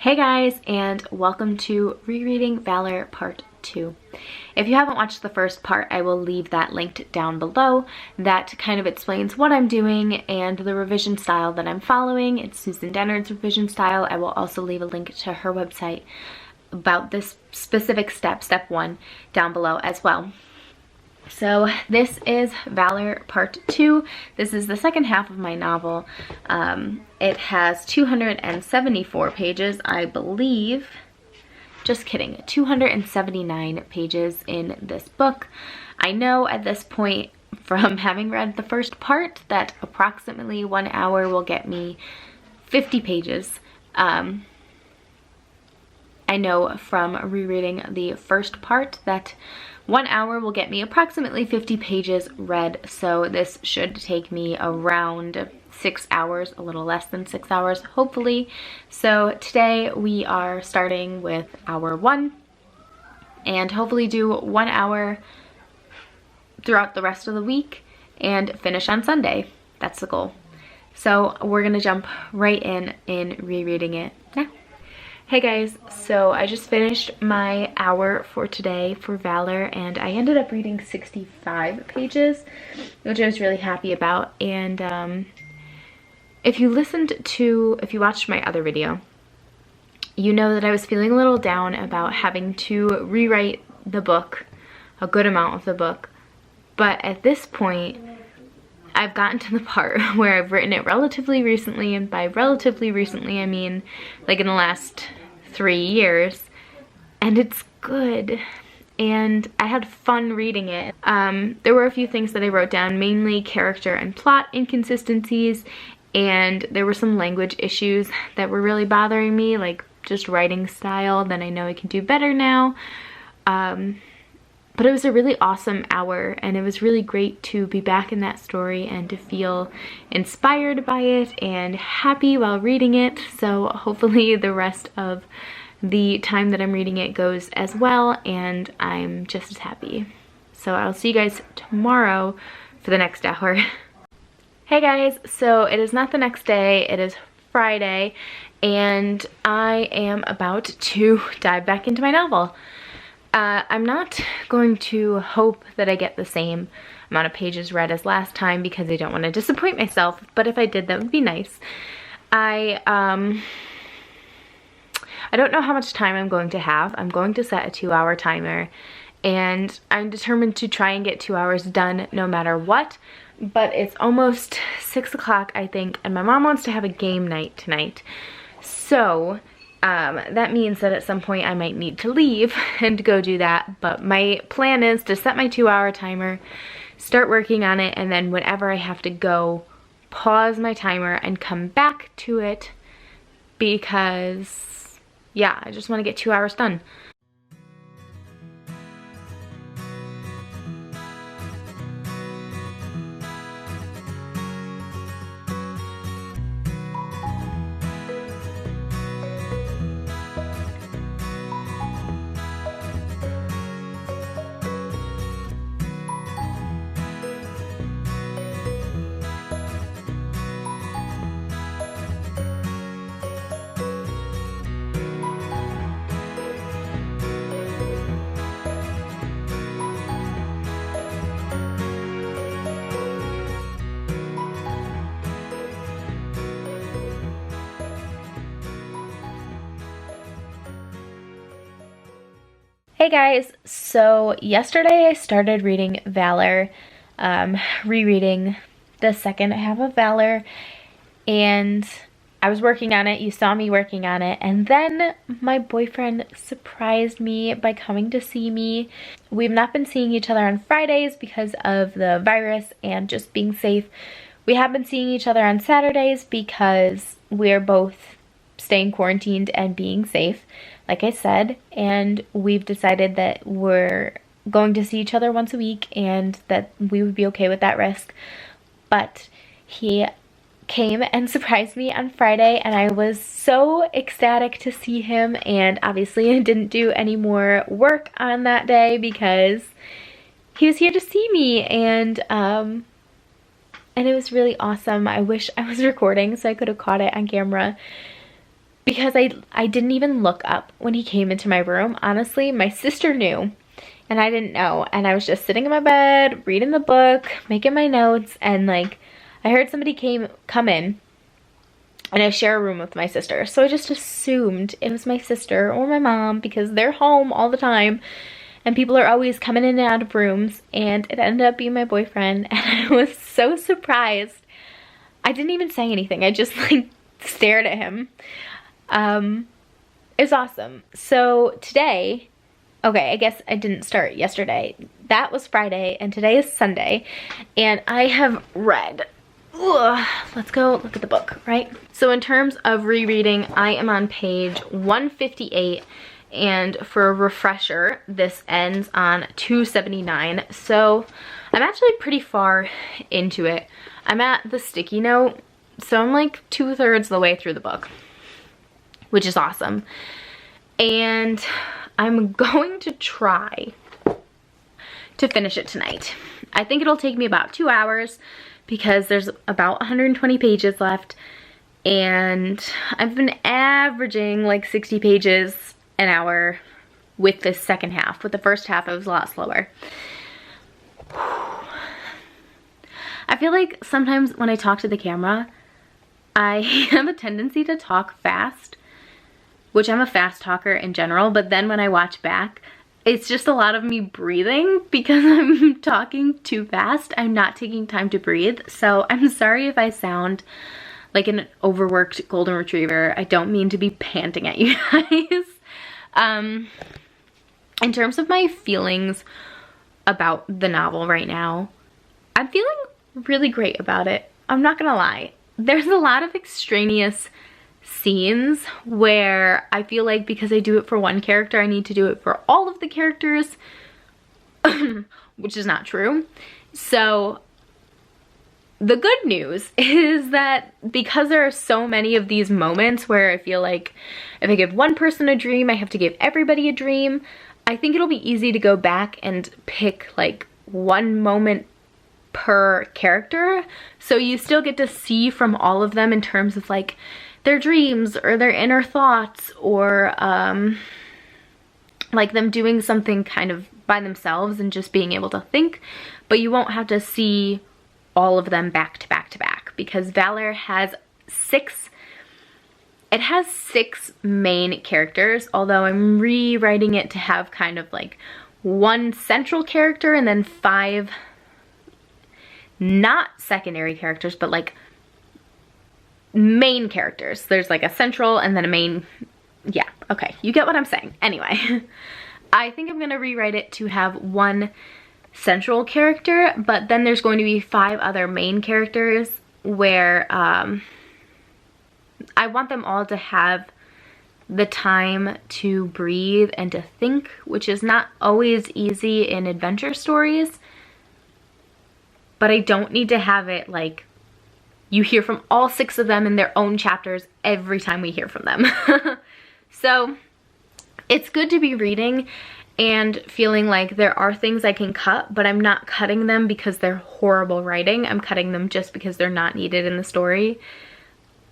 Hey guys, and welcome to Rereading Valor Part 2. If you haven't watched the first part, I will leave that linked down below. That kind of explains what I'm doing and the revision style that I'm following. It's Susan Dennard's revision style. I will also leave a link to her website about this specific step 1, down below as well. So this is Valor Part 2. This is the second half of my novel. It has 274 pages, I believe. Just kidding, 279 pages in this book. I know at this point from having read the first part that approximately 1 hour will get me 50 pages. I know from rereading the first part that 1 hour will get me approximately 50 pages read, so this should take me around 6 hours, a little less than 6 hours, hopefully. So today we are starting with hour 1 and hopefully do 1 hour throughout the rest of the week and finish on Sunday. That's the goal. So we're gonna jump right in rereading it now. Hey guys, so I just finished my hour for today for Valor and I ended up reading 65 pages, which I was really happy about. And if you watched my other video, you know that I was feeling a little down about having to rewrite the book, a good amount of the book. But at this point, I've gotten to the part where I've written it relatively recently, and by relatively recently I mean like in the last 3 years, and it's good and I had fun reading it. There were a few things that I wrote down, mainly character and plot inconsistencies, and there were some language issues that were really bothering me, like just writing style that I know I can do better now. But it was a really awesome hour and it was really great to be back in that story and to feel inspired by it and happy while reading it. So hopefully the rest of the time that I'm reading it goes as well and I'm just as happy. So I'll see you guys tomorrow for the next hour. Hey guys, so it is not the next day, it is Friday and I am about to dive back into my novel. I'm not going to hope that I get the same amount of pages read as last time because I don't want to disappoint myself, but if I did, that would be nice. I don't know how much time I'm going to have. I'm going to set a 2-hour timer and I'm determined to try and get 2 hours done no matter what, but it's almost 6 o'clock I think and my mom wants to have a game night tonight. So that means that at some point I might need to leave and go do that, but my plan is to set my 2-hour timer, start working on it, and then whenever I have to go, pause my timer and come back to it because, yeah, I just want to get 2 hours done. Hey guys, so yesterday I started reading Valor, rereading the second half of Valor, and I was working on it. You saw me working on it, and then my boyfriend surprised me by coming to see me. We've not been seeing each other on Fridays because of the virus and just being safe. We have been seeing each other on Saturdays because we're both staying quarantined and being safe, like I said, and we've decided that we're going to see each other once a week and that we would be okay with that risk. But he came and surprised me on Friday and I was so ecstatic to see him, and obviously I didn't do any more work on that day because he was here to see me, and it was really awesome. I wish I was recording so I could have caught it on camera. because I didn't even look up when he came into my room. Honestly, my sister knew and I didn't know, and I was just sitting in my bed reading the book, making my notes, and like I heard somebody come in, and I share a room with my sister, so I just assumed it was my sister or my mom because they're home all the time and people are always coming in and out of rooms, and it ended up being my boyfriend. And I was so surprised. I didn't even say anything. I just like stared at him. It was awesome. So today, okay, I guess I didn't start yesterday. That was Friday, and today is Sunday, and I have read. Ugh, let's go look at the book, right? So in terms of rereading, I am on page 158, and for a refresher, this ends on 279. So I'm actually pretty far into it. I'm at the sticky note, so I'm like 2/3 of the way through the book, which is awesome. And I'm going to try to finish it tonight. I think it'll take me about 2 hours because there's about 120 pages left, and I've been averaging like 60 pages an hour with this second half. With the first half, it was a lot slower. I feel like sometimes when I talk to the camera, I have a tendency to talk fast, which I'm a fast talker in general, but then when I watch back, it's just a lot of me breathing because I'm talking too fast. I'm not taking time to breathe. So I'm sorry if I sound like an overworked golden retriever. I don't mean to be panting at you guys. In terms of my feelings about the novel right now, I'm feeling really great about it. I'm not gonna lie. There's a lot of extraneous scenes where I feel like because I do it for one character, I need to do it for all of the characters, which is not true. So the good news is that because there are so many of these moments where I feel like if I give one person a dream, I have to give everybody a dream, I think it'll be easy to go back and pick like one moment per character. So you still get to see from all of them in terms of like their dreams or their inner thoughts, or like them doing something kind of by themselves and just being able to think, but you won't have to see all of them back to back to back because Valor has six main characters, although I'm rewriting it to have kind of like one central character and then 5 not secondary characters, but like main characters. There's like a central and then a main. Yeah, okay, you get what I'm saying. Anyway, I think I'm gonna rewrite it to have one central character, but then there's going to be 5 other main characters where I want them all to have the time to breathe and to think, which is not always easy in adventure stories, but I don't need to have it like you hear from all 6 of them in their own chapters every time we hear from them. So it's good to be reading and feeling like there are things I can cut, but I'm not cutting them because they're horrible writing. I'm cutting them just because they're not needed in the story,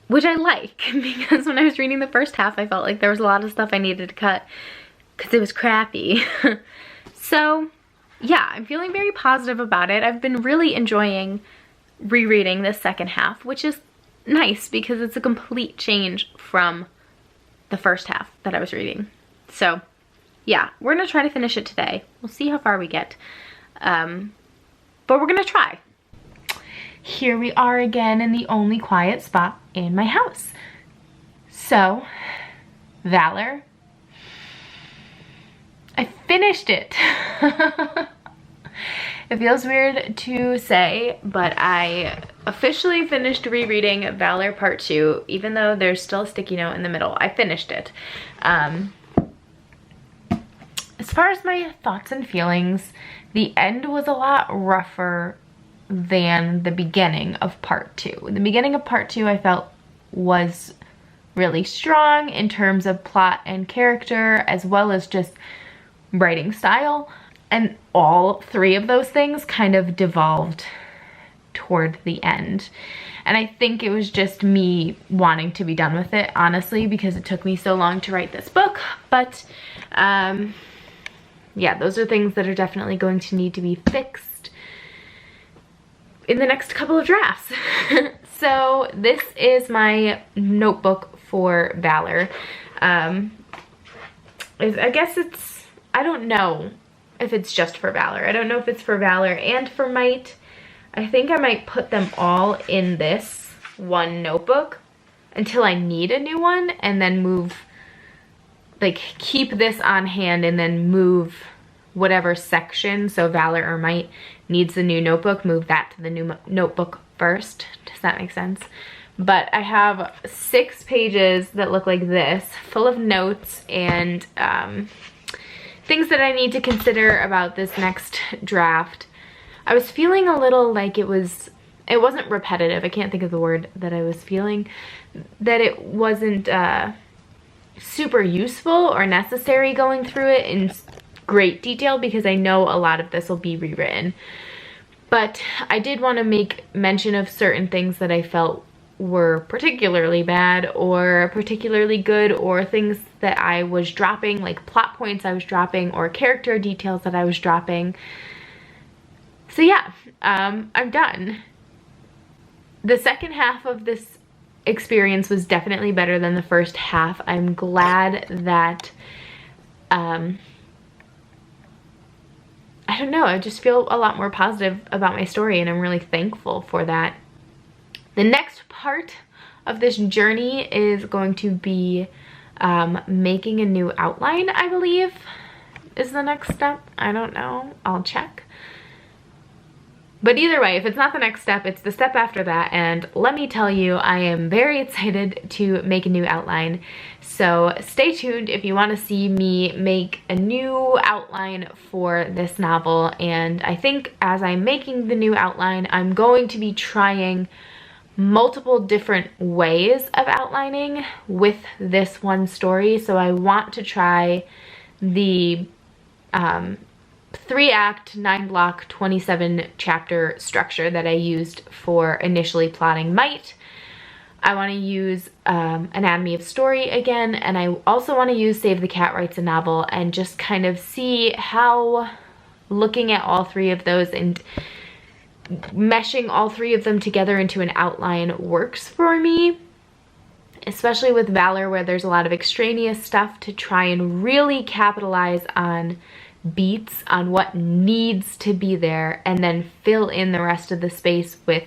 which I like, because when I was reading the first half, I felt like there was a lot of stuff I needed to cut because it was crappy. So yeah, I'm feeling very positive about it. I've been really enjoying rereading this second half, which is nice because it's a complete change from the first half that I was reading. So yeah, we're gonna try to finish it today. We'll see how far we get, but we're gonna try. Here we are again in the only quiet spot in my house. So, Valor, I finished it. It feels weird to say, but I officially finished rereading Valor Part 2, even though there's still a sticky note in the middle. I finished it. As far as my thoughts and feelings, the end was a lot rougher than the beginning of Part 2. The beginning of Part 2 I felt was really strong in terms of plot and character, as well as just writing style. And all 3 of those things kind of devolved toward the end. And I think it was just me wanting to be done with it, honestly, because it took me so long to write this book. But yeah, those are things that are definitely going to need to be fixed in the next couple of drafts. So this is my notebook for Valor. I guess it's, I don't know if it's just for Valor. I don't know if it's for Valor and for Might. I think I might put them all in this one notebook until I need a new one, and then move, like keep this on hand and then move whatever section, so Valor or Might needs the new notebook, move that to the new notebook first. Does that make sense? But I have 6 pages that look like this, full of notes and things that I need to consider about this next draft. I was feeling a little like it wasn't repetitive. I can't think of the word that I was feeling. That it wasn't super useful or necessary going through it in great detail, because I know a lot of this will be rewritten. But I did want to make mention of certain things that I felt were particularly bad or particularly good, or things that I was dropping, like plot points I was dropping or character details that I was dropping. So yeah, I'm done. The second half of this experience was definitely better than the first half. I'm glad that, I don't know, I just feel a lot more positive about my story, and I'm really thankful for that. The next part of this journey is going to be making a new outline, I believe, is the next step. I don't know, I'll check. But either way, if it's not the next step, it's the step after that, and let me tell you, I am very excited to make a new outline. So stay tuned if you want to see me make a new outline for this novel. And I think as I'm making the new outline, I'm going to be trying multiple different ways of outlining with this one story. So I want to try the 3-act, 9-block, 27-chapter structure that I used for initially plotting Might. I want to use Anatomy of Story again, and I also want to use Save the Cat Writes a Novel, and just kind of see how looking at all 3 of those and meshing all 3 of them together into an outline works for me, especially with Valor, where there's a lot of extraneous stuff, to try and really capitalize on beats, on what needs to be there, and then fill in the rest of the space with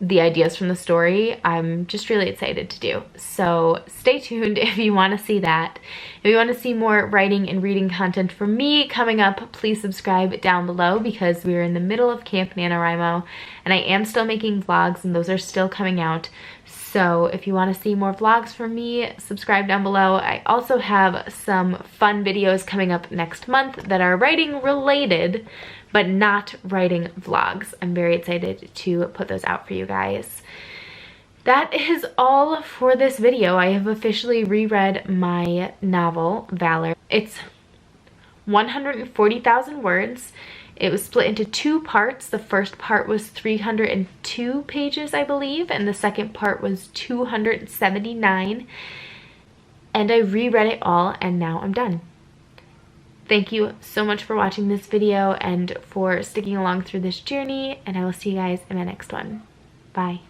the ideas from the story. I'm just really excited to do. So stay tuned if you want to see that. If you want to see more writing and reading content from me coming up, please subscribe down below, because we're in the middle of Camp NaNoWriMo, and I am still making vlogs, and those are still coming out. So if you want to see more vlogs from me, subscribe down below. I also have some fun videos coming up next month that are writing related, but not writing vlogs. I'm very excited to put those out for you guys. That is all for this video. I have officially reread my novel, Valor. It's 140,000 words. It was split into 2 parts. The first part was 302 pages, I believe, and the second part was 279. And I reread it all, and now I'm done. Thank you so much for watching this video and for sticking along through this journey, and I will see you guys in my next one. Bye.